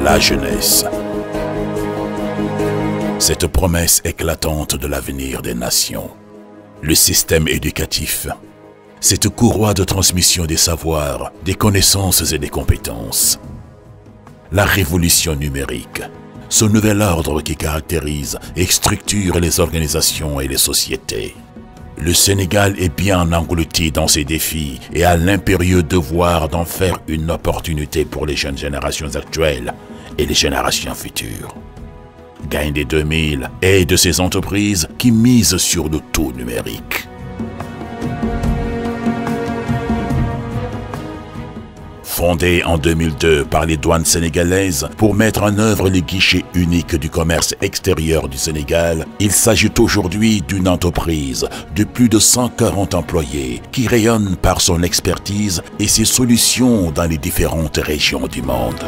la jeunesse. Cette promesse éclatante de l'avenir des nations. Le système éducatif. Cette courroie de transmission des savoirs, des connaissances et des compétences. La révolution numérique. Ce nouvel ordre qui caractérise et structure les organisations et les sociétés. Le Sénégal est bien englouti dans ces défis et a l'impérieux devoir d'en faire une opportunité pour les jeunes générations actuelles et les générations futures. Gaindé 2000 est de ces entreprises qui misent sur le tout numérique. Fondé en 2002 par les douanes sénégalaises pour mettre en œuvre les guichets uniques du commerce extérieur du Sénégal, il s'agit aujourd'hui d'une entreprise de plus de 140 employés qui rayonne par son expertise et ses solutions dans les différentes régions du monde.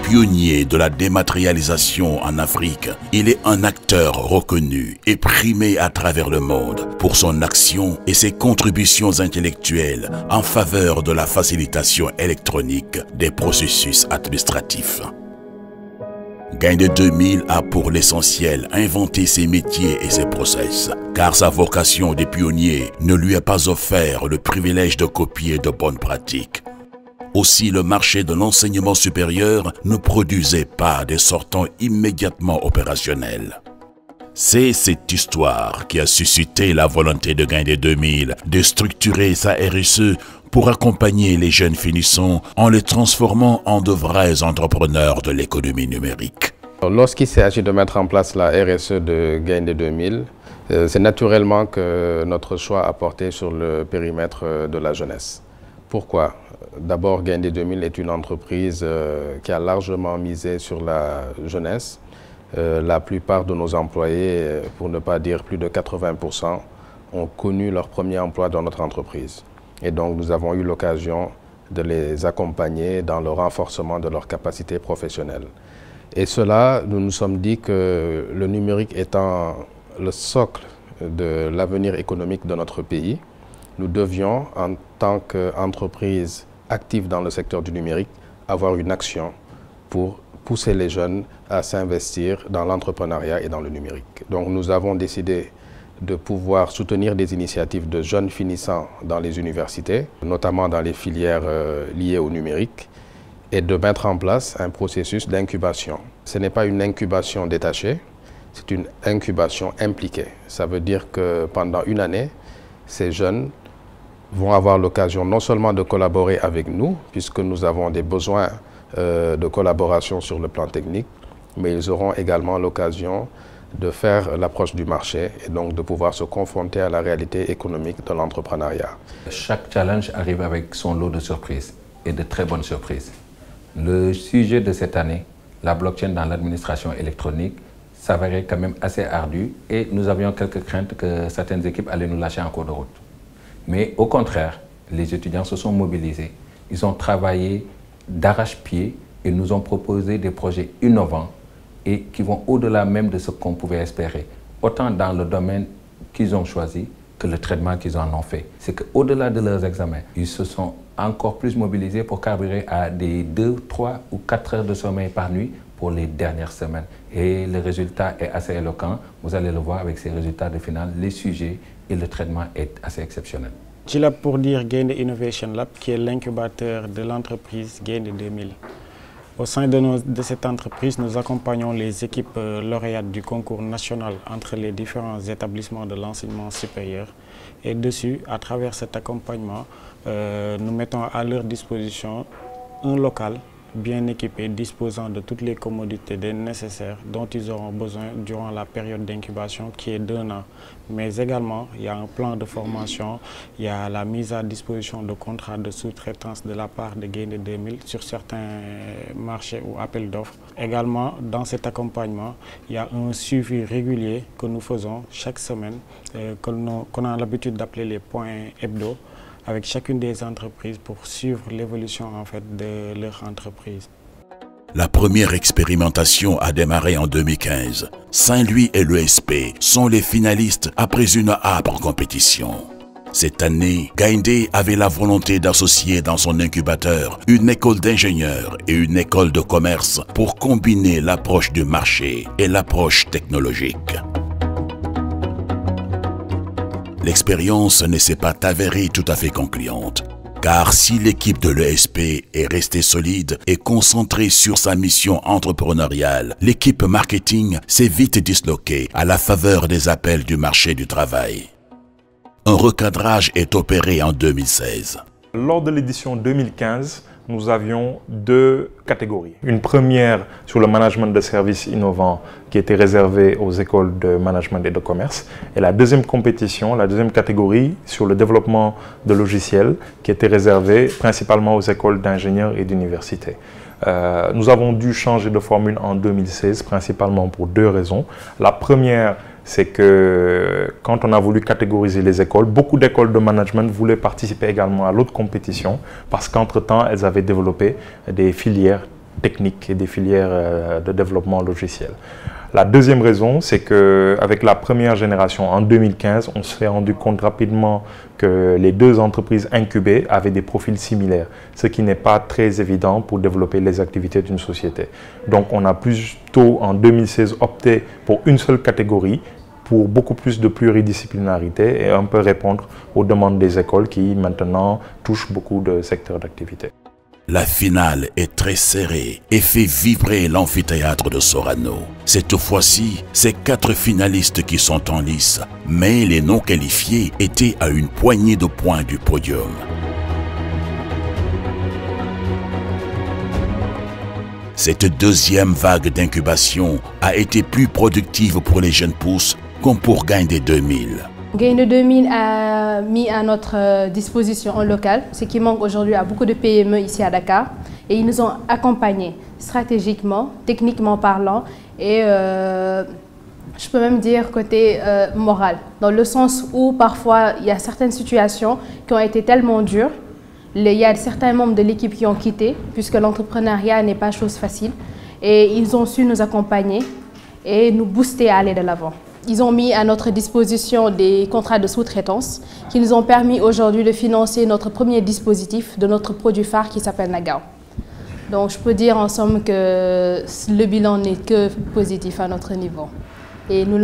Pionnier de la dématérialisation en Afrique, il est un acteur reconnu et primé à travers le monde pour son action et ses contributions intellectuelles en faveur de la facilitation électronique des processus administratifs. Gaindé 2000 a pour l'essentiel inventé ses métiers et ses process, car sa vocation de pionnier ne lui a pas offert le privilège de copier de bonnes pratiques. Aussi, le marché de l'enseignement supérieur ne produisait pas des sortants immédiatement opérationnels. C'est cette histoire qui a suscité la volonté de Gaindé 2000 de structurer sa RSE pour accompagner les jeunes finissants en les transformant en de vrais entrepreneurs de l'économie numérique. Lorsqu'il s'agit de mettre en place la RSE de Gaindé 2000, c'est naturellement que notre choix a porté sur le périmètre de la jeunesse. Pourquoi? D'abord, Gaindé 2000 est une entreprise qui a largement misé sur la jeunesse. La plupart de nos employés, pour ne pas dire plus de 80%, ont connu leur premier emploi dans notre entreprise. Et donc, nous avons eu l'occasion de les accompagner dans le renforcement de leurs capacités professionnelles. Et cela, nous nous sommes dit que le numérique étant le socle de l'avenir économique de notre pays, nous devions, en tant qu'entreprise active dans le secteur du numérique, avoir une action pour pousser les jeunes à s'investir dans l'entrepreneuriat et dans le numérique. Donc nous avons décidé de pouvoir soutenir des initiatives de jeunes finissants dans les universités, notamment dans les filières liées au numérique, et de mettre en place un processus d'incubation. Ce n'est pas une incubation détachée, c'est une incubation impliquée. Ça veut dire que pendant une année, ces jeunes vont avoir l'occasion non seulement de collaborer avec nous, puisque nous avons des besoins de collaboration sur le plan technique, mais ils auront également l'occasion de faire l'approche du marché et donc de pouvoir se confronter à la réalité économique de l'entrepreneuriat. Chaque challenge arrive avec son lot de surprises et de très bonnes surprises. Le sujet de cette année, la blockchain dans l'administration électronique, s'avérait quand même assez ardu et nous avions quelques craintes que certaines équipes allaient nous lâcher en cours de route. Mais au contraire, les étudiants se sont mobilisés. Ils ont travaillé d'arrache-pied et nous ont proposé des projets innovants et qui vont au-delà même de ce qu'on pouvait espérer, autant dans le domaine qu'ils ont choisi que le traitement qu'ils en ont fait. C'est qu'au-delà de leurs examens, ils se sont encore plus mobilisés pour carburer à des 2, 3 ou 4 heures de sommeil par nuit pour les dernières semaines. Et le résultat est assez éloquent. Vous allez le voir avec ces résultats de finale. Les sujets et le traitement est assez exceptionnel. G-Lab pour dire Gaindé Innovation Lab, qui est l'incubateur de l'entreprise Gaindé 2000. Au sein de cette entreprise, nous accompagnons les équipes lauréates du concours national entre les différents établissements de l'enseignement supérieur. Et dessus, à travers cet accompagnement, nous mettons à leur disposition un local bien équipés, disposant de toutes les commodités nécessaires dont ils auront besoin durant la période d'incubation qui est d'1 an. Mais également, il y a un plan de formation, il y a la mise à disposition de contrats de sous-traitance de la part de Gaindé 2000 sur certains marchés ou appels d'offres. Également, dans cet accompagnement, il y a un suivi régulier que nous faisons chaque semaine, qu'on a l'habitude d'appeler les points hebdo, avec chacune des entreprises pour suivre l'évolution en fait de leur entreprise. La première expérimentation a démarré en 2015. Saint-Louis et l'ESP sont les finalistes après une âpre compétition. Cette année, Gaindé avait la volonté d'associer dans son incubateur une école d'ingénieurs et une école de commerce pour combiner l'approche du marché et l'approche technologique. L'expérience ne s'est pas avérée tout à fait concluante, car si l'équipe de l'ESP est restée solide et concentrée sur sa mission entrepreneuriale, l'équipe marketing s'est vite disloquée à la faveur des appels du marché du travail. Un recadrage est opéré en 2016. Lors de l'édition 2015, nous avions deux catégories. Une première sur le management de services innovants qui était réservée aux écoles de management et de commerce. Et la deuxième compétition, la deuxième catégorie sur le développement de logiciels qui était réservée principalement aux écoles d'ingénieurs et d'universités. Nous avons dû changer de formule en 2016 principalement pour deux raisons. La première, c'est que quand on a voulu catégoriser les écoles, beaucoup d'écoles de management voulaient participer également à l'autre compétition parce qu'entre-temps, elles avaient développé des filières techniques et des filières de développement logiciel. La deuxième raison, c'est qu'avec la première génération, en 2015, on s'est rendu compte rapidement que les deux entreprises incubées avaient des profils similaires, ce qui n'est pas très évident pour développer les activités d'une société. Donc on a plutôt, en 2016, opté pour une seule catégorie, pour beaucoup plus de pluridisciplinarité et un peu répondre aux demandes des écoles qui maintenant touchent beaucoup de secteurs d'activité. La finale est très serrée et fait vibrer l'amphithéâtre de Sorano. Cette fois-ci, c'est 4 finalistes qui sont en lice, mais les non qualifiés étaient à une poignée de points du podium. Cette deuxième vague d'incubation a été plus productive pour les jeunes pousses comme pour Gaindé 2000. Gaindé 2000 a mis à notre disposition un local, ce qui manque aujourd'hui à beaucoup de PME ici à Dakar. Et ils nous ont accompagnés stratégiquement, techniquement parlant et je peux même dire côté moral. Dans le sens où parfois il y a certaines situations qui ont été tellement dures. Il y a certains membres de l'équipe qui ont quitté puisque l'entrepreneuriat n'est pas chose facile. Et ils ont su nous accompagner et nous booster à aller de l'avant. Ils ont mis à notre disposition des contrats de sous-traitance qui nous ont permis aujourd'hui de financer notre premier dispositif de notre produit phare qui s'appelle Nagao. Donc je peux dire en somme que le bilan n'est que positif à notre niveau. Et nous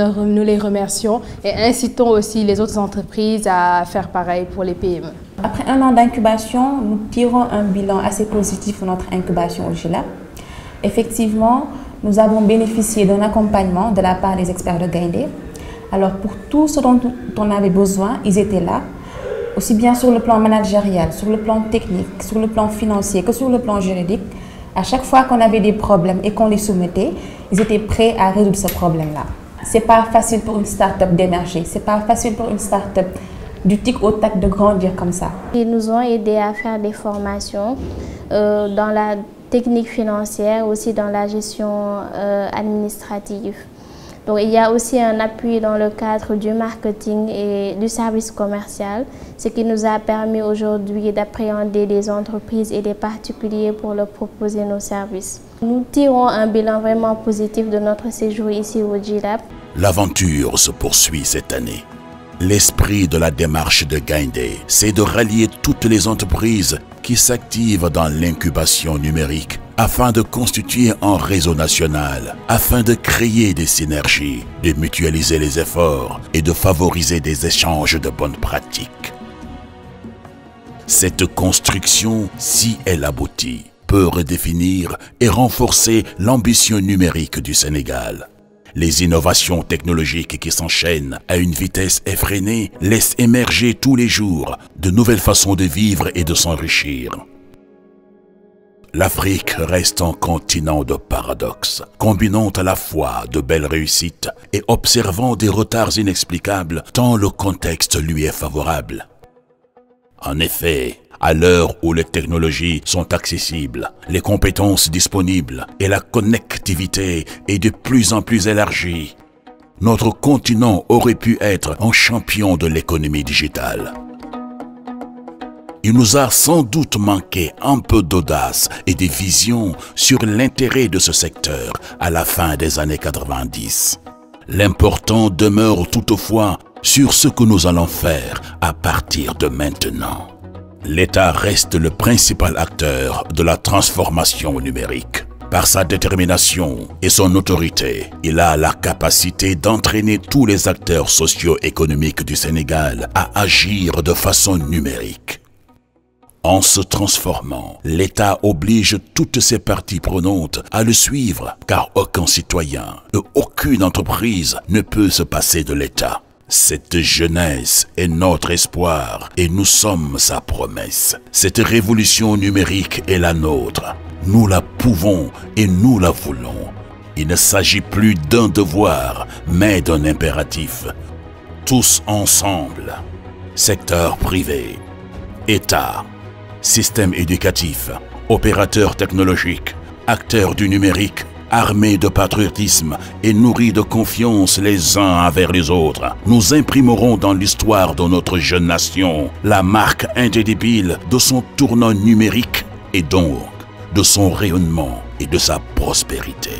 les remercions et incitons aussi les autres entreprises à faire pareil pour les PME. Après un an d'incubation, nous tirons un bilan assez positif de notre incubation au GILAB. Effectivement, nous avons bénéficié d'un accompagnement de la part des experts de Gaindé. Alors pour tout ce dont on avait besoin, ils étaient là, aussi bien sur le plan managérial, sur le plan technique, sur le plan financier que sur le plan juridique. À chaque fois qu'on avait des problèmes et qu'on les soumettait, ils étaient prêts à résoudre ce problème-là. C'est pas facile pour une start-up d'émerger, c'est pas facile pour une start-up du tic au tac de grandir comme ça. Ils nous ont aidés à faire des formations dans la technique financière, aussi dans la gestion administrative. Donc il y a aussi un appui dans le cadre du marketing et du service commercial, ce qui nous a permis aujourd'hui d'appréhender des entreprises et des particuliers pour leur proposer nos services. Nous tirons un bilan vraiment positif de notre séjour ici au GILAB. L'aventure se poursuit cette année. L'esprit de la démarche de Gaindé, c'est de rallier toutes les entreprises qui s'activent dans l'incubation numérique afin de constituer un réseau national, afin de créer des synergies, de mutualiser les efforts et de favoriser des échanges de bonnes pratiques. Cette construction, si elle aboutit, peut redéfinir et renforcer l'ambition numérique du Sénégal. Les innovations technologiques qui s'enchaînent à une vitesse effrénée laissent émerger tous les jours de nouvelles façons de vivre et de s'enrichir. L'Afrique reste un continent de paradoxes, combinant à la fois de belles réussites et observant des retards inexplicables tant le contexte lui est favorable. En effet, à l'heure où les technologies sont accessibles, les compétences disponibles et la connectivité est de plus en plus élargie, notre continent aurait pu être un champion de l'économie digitale. Il nous a sans doute manqué un peu d'audace et de vision sur l'intérêt de ce secteur à la fin des années 90. L'important demeure toutefois sur ce que nous allons faire à partir de maintenant. L'État reste le principal acteur de la transformation numérique. Par sa détermination et son autorité, il a la capacité d'entraîner tous les acteurs socio-économiques du Sénégal à agir de façon numérique. En se transformant, l'État oblige toutes ses parties prenantes à le suivre, car aucun citoyen et aucune entreprise ne peut se passer de l'État. Cette jeunesse est notre espoir et nous sommes sa promesse. Cette révolution numérique est la nôtre. Nous la pouvons et nous la voulons. Il ne s'agit plus d'un devoir, mais d'un impératif. Tous ensemble, secteur privé, État, système éducatif, opérateurs technologiques, acteurs du numérique, armés de patriotisme et nourris de confiance les uns envers les autres, nous imprimerons dans l'histoire de notre jeune nation la marque indélébile de son tournant numérique et donc de son rayonnement et de sa prospérité.